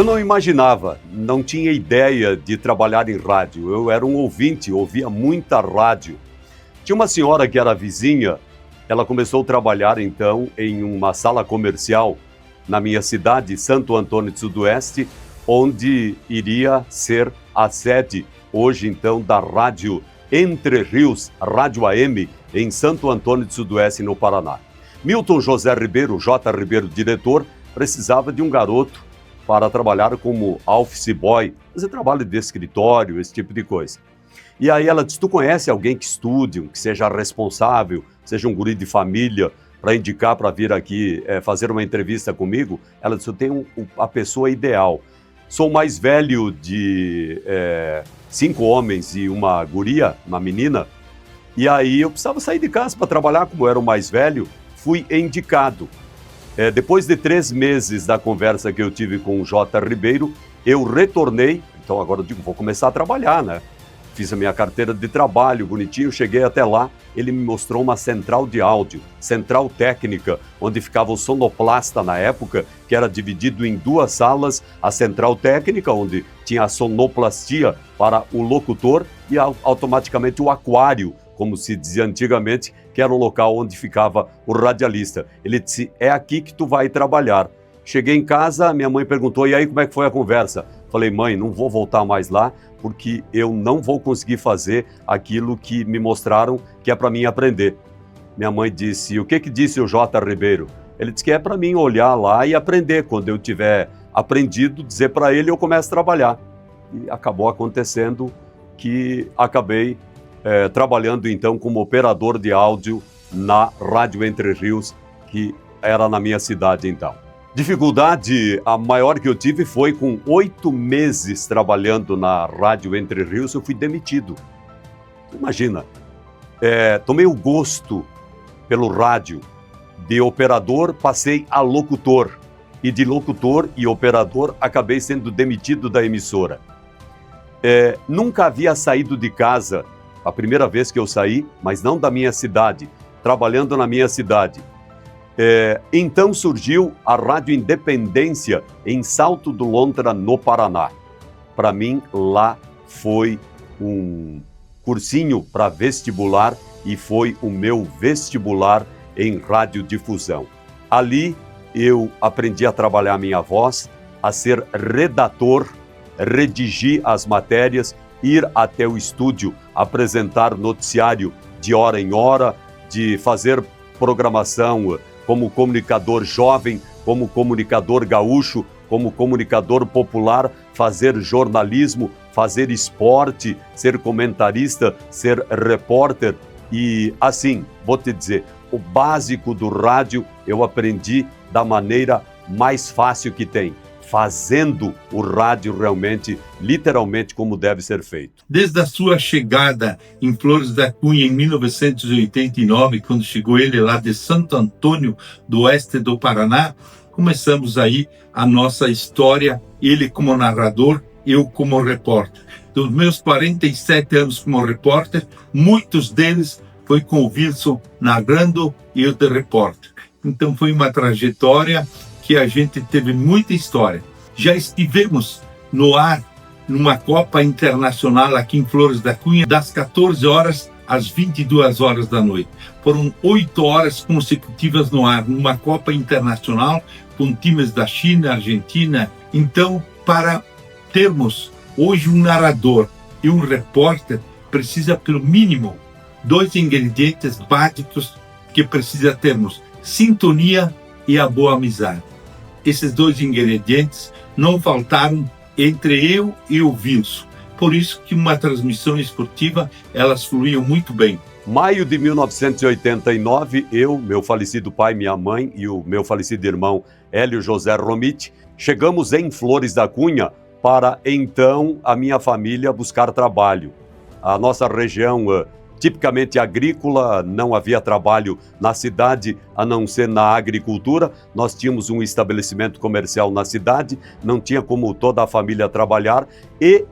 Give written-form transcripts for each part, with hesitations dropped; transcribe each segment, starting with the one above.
Eu não imaginava, não tinha ideia de trabalhar em rádio. Eu era um ouvinte, ouvia muita rádio. Tinha uma senhora que era vizinha, ela começou a trabalhar então em uma sala comercial na minha cidade, Santo Antônio do Sudoeste, onde iria ser a sede hoje então da Rádio Entre Rios, Rádio AM, em Santo Antônio do Sudoeste, no Paraná. Milton José Ribeiro, J. Ribeiro, diretor, precisava de um garoto para trabalhar como office boy, fazer trabalho de escritório, esse tipo de coisa. E aí ela disse, tu conhece alguém que estude, que seja responsável, seja um guri de família, para indicar para vir aqui fazer uma entrevista comigo? Ela disse, eu tenho a pessoa ideal. Sou mais velho de 5 homens e uma guria, uma menina, e aí eu precisava sair de casa para trabalhar, como eu era o mais velho, fui indicado. Depois de 3 meses da conversa que eu tive com o J. Ribeiro, eu retornei, então agora eu digo, vou começar a trabalhar, né? Fiz a minha carteira de trabalho, bonitinho, cheguei até lá, ele me mostrou uma central de áudio, central técnica, onde ficava o sonoplasta na época, que era dividido em 2 salas, a central técnica, onde tinha a sonoplastia para o locutor e automaticamente o aquário, como se dizia antigamente, que era o local onde ficava o radialista. Ele disse, é aqui que tu vai trabalhar. Cheguei em casa, minha mãe perguntou, e aí como é que foi a conversa? Falei, mãe, não vou voltar mais lá, porque eu não vou conseguir fazer aquilo que me mostraram que é para mim aprender. Minha mãe disse, o que disse o J. Ribeiro? Ele disse que é para mim olhar lá e aprender. Quando eu tiver aprendido, dizer para ele, eu começo a trabalhar. E acabou acontecendo que acabei trabalhando então como operador de áudio na Rádio Entre Rios, que era na minha cidade então. Dificuldade, a maior que eu tive foi com 8 meses trabalhando na Rádio Entre Rios, eu fui demitido. Imagina, tomei o gosto pelo rádio, de operador passei a locutor, e de locutor e operador acabei sendo demitido da emissora. Nunca havia saído de casa, a primeira vez que eu saí, mas não da minha cidade, trabalhando na minha cidade. Então surgiu a Rádio Independência em Salto do Lontra, no Paraná. Para mim, lá foi um cursinho para vestibular e foi o meu vestibular em radiodifusão. Ali eu aprendi a trabalhar minha voz, a ser redator, redigir as matérias, ir até o estúdio, apresentar noticiário de hora em hora, de fazer programação como comunicador jovem, como comunicador gaúcho, como comunicador popular, fazer jornalismo, fazer esporte, ser comentarista, ser repórter. E assim, vou te dizer, o básico do rádio eu aprendi da maneira mais fácil que tem, fazendo o rádio realmente, literalmente, como deve ser feito. Desde a sua chegada em Flores da Cunha em 1989, quando chegou ele lá de Santo Antônio do Oeste do Paraná, começamos aí a nossa história, ele como narrador, eu como repórter. Dos meus 47 anos como repórter, muitos deles foi com o Wilson narrando e eu de repórter. Então foi uma trajetória que a gente teve muita história. Já estivemos no ar numa Copa Internacional aqui em Flores da Cunha, das 14 horas às 22 horas da noite. Foram 8 horas consecutivas no ar, numa Copa Internacional com times da China, Argentina. Então, para termos hoje um narrador e um repórter, precisa pelo mínimo 2 ingredientes básicos que precisa termos: sintonia e a boa amizade. Esses 2 ingredientes não faltaram entre eu e o Wilson. Por isso que uma transmissão esportiva, elas fluíam muito bem. Maio de 1989, eu, meu falecido pai, minha mãe e o meu falecido irmão Hélio José Romit, chegamos em Flores da Cunha para, então, a minha família buscar trabalho. A nossa região tipicamente agrícola, não havia trabalho na cidade a não ser na agricultura. Nós tínhamos um estabelecimento comercial na cidade, não tinha como toda a família trabalhar e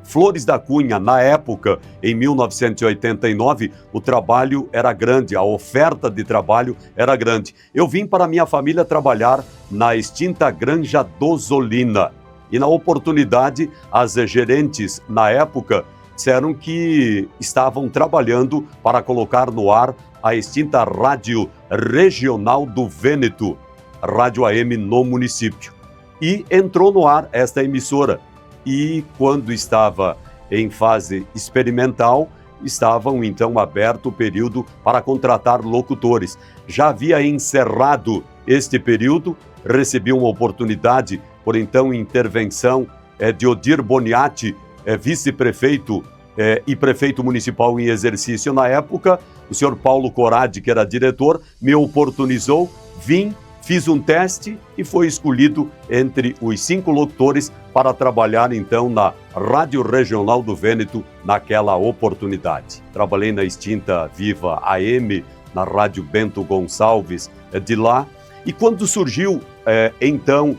Flores da Cunha, na época, em 1989, o trabalho era grande, a oferta de trabalho era grande. Eu vim para minha família trabalhar na extinta Granja Dozolina. E na oportunidade, as gerentes, na época, disseram que estavam trabalhando para colocar no ar a extinta Rádio Regional do Vêneto, Rádio AM no município. E entrou no ar esta emissora. E quando estava em fase experimental, estavam então aberto o período para contratar locutores. Já havia encerrado este período, recebi uma oportunidade por então intervenção de Odir Boniati, vice-prefeito e prefeito municipal em exercício na época. O senhor Paulo Coradi, que era diretor, me oportunizou, vim, fiz um teste e foi escolhido entre os 5 locutores para trabalhar então na Rádio Regional do Vêneto naquela oportunidade. Trabalhei na extinta Viva AM, na Rádio Bento Gonçalves de lá, e quando surgiu então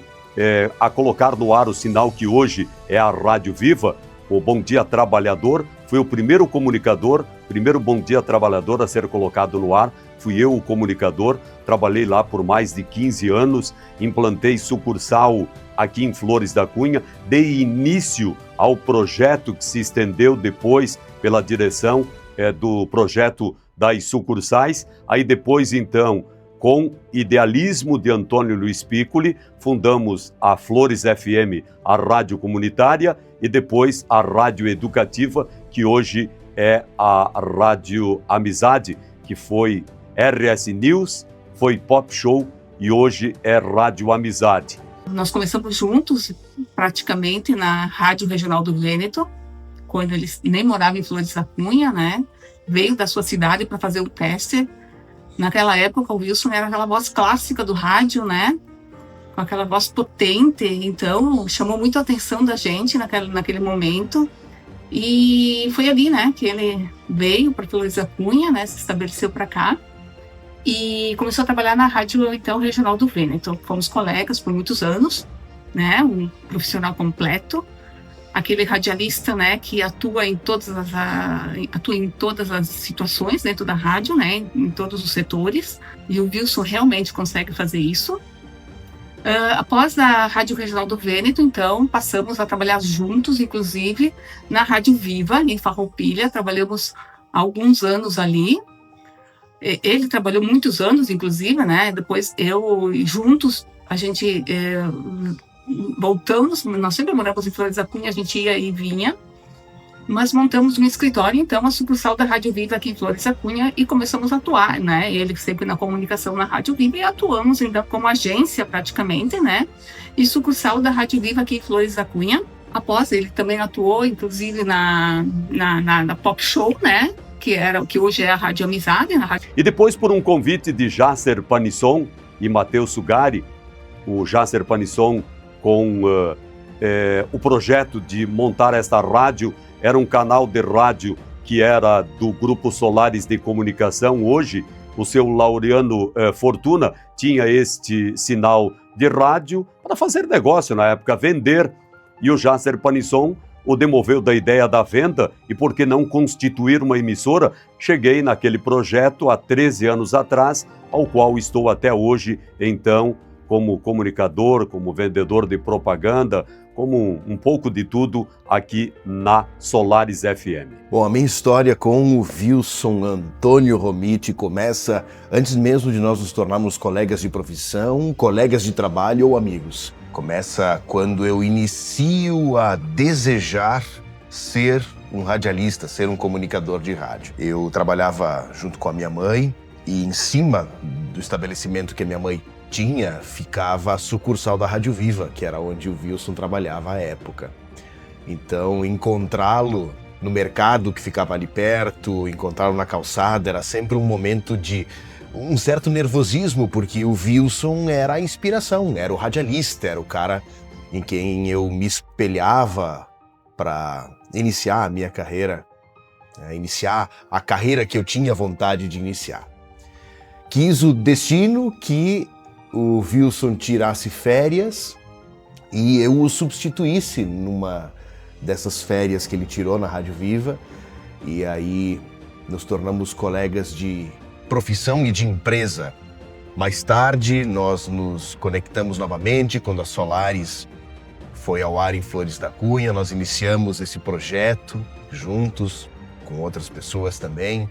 a colocar no ar o sinal que hoje é a Rádio Viva, o Bom Dia Trabalhador, foi o primeiro comunicador, primeiro Bom Dia Trabalhador a ser colocado no ar. Fui eu o comunicador, trabalhei lá por mais de 15 anos, implantei sucursal aqui em Flores da Cunha, dei início ao projeto que se estendeu depois pela direção do projeto das sucursais. Aí depois, então, com idealismo de Antônio Luiz Piccoli, fundamos a Flores FM, a rádio comunitária, e depois a rádio educativa, que hoje é a Rádio Amizade, que foi RS News, foi Pop Show e hoje é Rádio Amizade. Nós começamos juntos, praticamente, na Rádio Regional do Vêneto, quando ele nem morava em Flores da Cunha, né? Veio da sua cidade para fazer o teste. Naquela época, o Wilson era aquela voz clássica do rádio, né? Com aquela voz potente, então chamou muito a atenção da gente naquele momento. E foi ali, né, que ele veio para Flores da Cunha, né, se estabeleceu para cá e começou a trabalhar na Rádio, então, Regional do Vêneto. Fomos colegas por muitos anos, né, um profissional completo, aquele radialista, né, que atua em todas as situações dentro da rádio, né, em todos os setores, e o Wilson realmente consegue fazer isso. Após a Rádio Regional do Vêneto, então, passamos a trabalhar juntos, inclusive, na Rádio Viva, em Farroupilha. Trabalhamos alguns anos ali. Ele trabalhou muitos anos, inclusive, né? Depois eu, juntos, a gente voltamos. Nós sempre moramos em Flores da Cunha, a gente ia e vinha. Mas montamos um escritório, então, a sucursal da Rádio Viva aqui em Flores da Cunha e começamos a atuar, né? Ele sempre na comunicação na Rádio Viva e atuamos, então, como agência praticamente, né? E sucursal da Rádio Viva aqui em Flores da Cunha. Após, ele também atuou, inclusive, na Pop Show, né? Que hoje é a Rádio Amizade. E depois, por um convite de Jasser Panisson e Matheus Sugari, o Jasser Panisson com o projeto de montar esta rádio. Era um canal de rádio que era do Grupo Solares de Comunicação. Hoje, o seu Laureano Fortuna tinha este sinal de rádio para fazer negócio na época, vender. E o Jasser Panisson o demoveu da ideia da venda e por que não constituir uma emissora? Cheguei naquele projeto há 13 anos atrás, ao qual estou até hoje, então, como comunicador, como vendedor de propaganda, como um pouco de tudo aqui na Solares FM. Bom, a minha história com o Wilson Antônio Romiti começa antes mesmo de nós nos tornarmos colegas de profissão, colegas de trabalho ou amigos. Começa quando eu inicio a desejar ser um radialista, ser um comunicador de rádio. Eu trabalhava junto com a minha mãe e em cima do estabelecimento que a minha mãe tinha, ficava a sucursal da Rádio Viva, que era onde o Wilson trabalhava à época. Então, encontrá-lo no mercado que ficava ali perto, encontrá-lo na calçada, era sempre um momento de um certo nervosismo, porque o Wilson era a inspiração, era o radialista, era o cara em quem eu me espelhava para iniciar a minha carreira, iniciar a carreira que eu tinha vontade de iniciar. Quis o destino que o Wilson tirasse férias e eu o substituísse numa dessas férias que ele tirou na Rádio Viva, e aí nos tornamos colegas de profissão e de empresa. Mais tarde nós nos conectamos novamente quando a Solares foi ao ar em Flores da Cunha. Nós iniciamos esse projeto juntos, com outras pessoas também,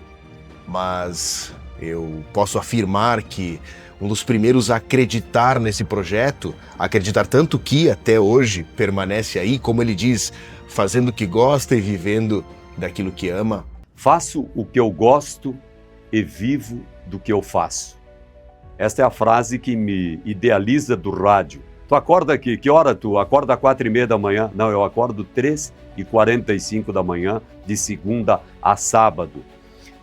mas eu posso afirmar que um dos primeiros a acreditar nesse projeto, acreditar tanto que até hoje permanece aí, como ele diz, fazendo o que gosta e vivendo daquilo que ama. Faço o que eu gosto e vivo do que eu faço. Esta é a frase que me idealiza do rádio. Tu acorda aqui, que hora tu? Acorda às 4h30 da manhã? Não, eu acordo 3h45 da manhã, de segunda a sábado.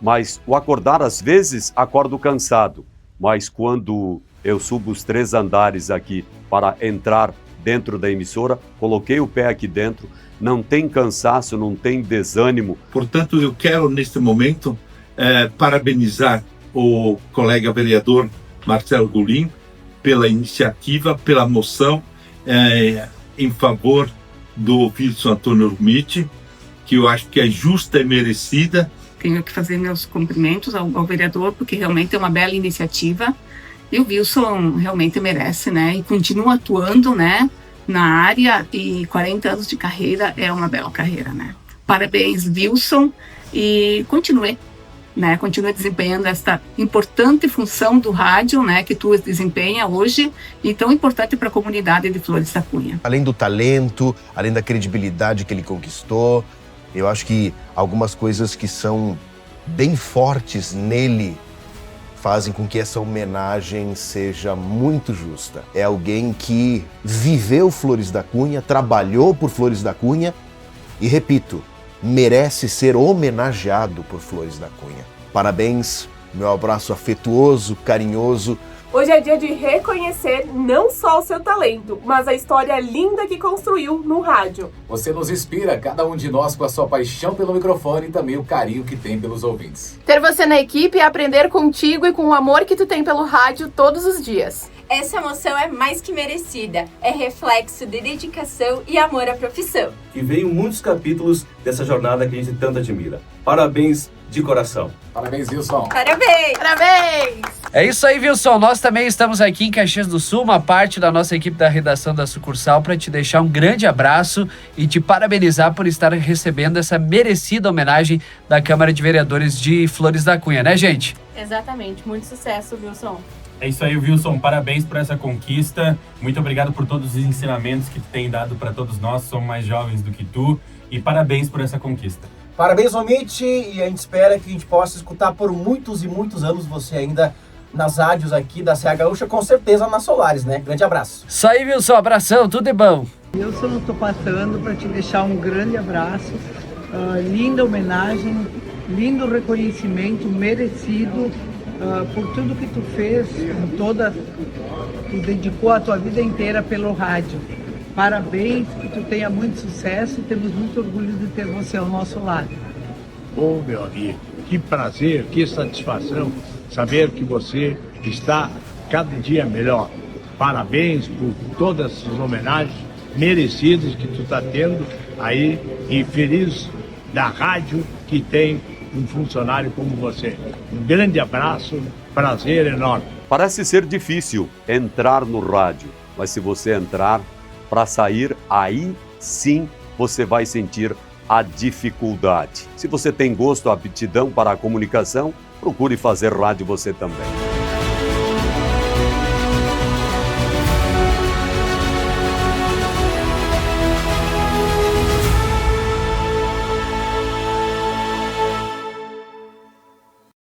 Mas o acordar, às vezes, acordo cansado. Mas quando eu subo os 3 andares aqui para entrar dentro da emissora, coloquei o pé aqui dentro, não tem cansaço, não tem desânimo. Portanto, eu quero, neste momento, parabenizar o colega vereador Marcelo Golim pela iniciativa, pela moção em favor do Wilson Antônio Romiti, que eu acho que é justa e merecida. Tenho que fazer meus cumprimentos ao vereador, porque realmente é uma bela iniciativa. E o Wilson realmente merece, né? E continua atuando, né, na área, e 40 anos de carreira é uma bela carreira, né? Parabéns, Wilson, e continue desempenhando esta importante função do rádio, né, que tu desempenha hoje, e tão importante para a comunidade de Flores da Cunha. Além do talento, além da credibilidade que ele conquistou, eu acho que algumas coisas que são bem fortes nele fazem com que essa homenagem seja muito justa. É alguém que viveu Flores da Cunha, trabalhou por Flores da Cunha e, repito, merece ser homenageado por Flores da Cunha. Parabéns, meu abraço afetuoso, carinhoso. Hoje é dia de reconhecer não só o seu talento, mas a história linda que construiu no rádio. Você nos inspira, cada um de nós, com a sua paixão pelo microfone e também o carinho que tem pelos ouvintes. Ter você na equipe e aprender contigo e com o amor que tu tem pelo rádio todos os dias. Essa emoção é mais que merecida, é reflexo de dedicação e amor à profissão. Que veio muitos capítulos dessa jornada que a gente tanto admira. Parabéns de coração. Parabéns, Wilson. Parabéns! Parabéns! É isso aí, Wilson. Nós também estamos aqui em Caxias do Sul, uma parte da nossa equipe da redação da sucursal, para te deixar um grande abraço e te parabenizar por estar recebendo essa merecida homenagem da Câmara de Vereadores de Flores da Cunha, né, gente? Exatamente. Muito sucesso, Wilson. É isso aí, Wilson. Parabéns por essa conquista. Muito obrigado por todos os ensinamentos que tu tem dado para todos nós. Somos mais jovens do que tu. E parabéns por essa conquista. Parabéns, Romiti. E a gente espera que a gente possa escutar por muitos e muitos anos você ainda nas rádios aqui da Serra Gaúcha, com certeza nas Solares, né? Grande abraço. Isso aí, Wilson. Abração. Tudo de bom. Wilson, eu estou passando para te deixar um grande abraço. Linda homenagem, lindo reconhecimento merecido. Por tudo que tu fez, tu dedicou a tua vida inteira pelo rádio. Parabéns, que tu tenha muito sucesso e temos muito orgulho de ter você ao nosso lado. Ô, meu amigo, que prazer, que satisfação saber que você está cada dia melhor. Parabéns por todas as homenagens merecidas que tu está tendo aí e feliz da rádio que tem um funcionário como você. Um grande abraço, prazer enorme. Parece ser difícil entrar no rádio, mas se você entrar, para sair, aí sim você vai sentir a dificuldade. Se você tem gosto, aptidão para a comunicação, procure fazer rádio você também.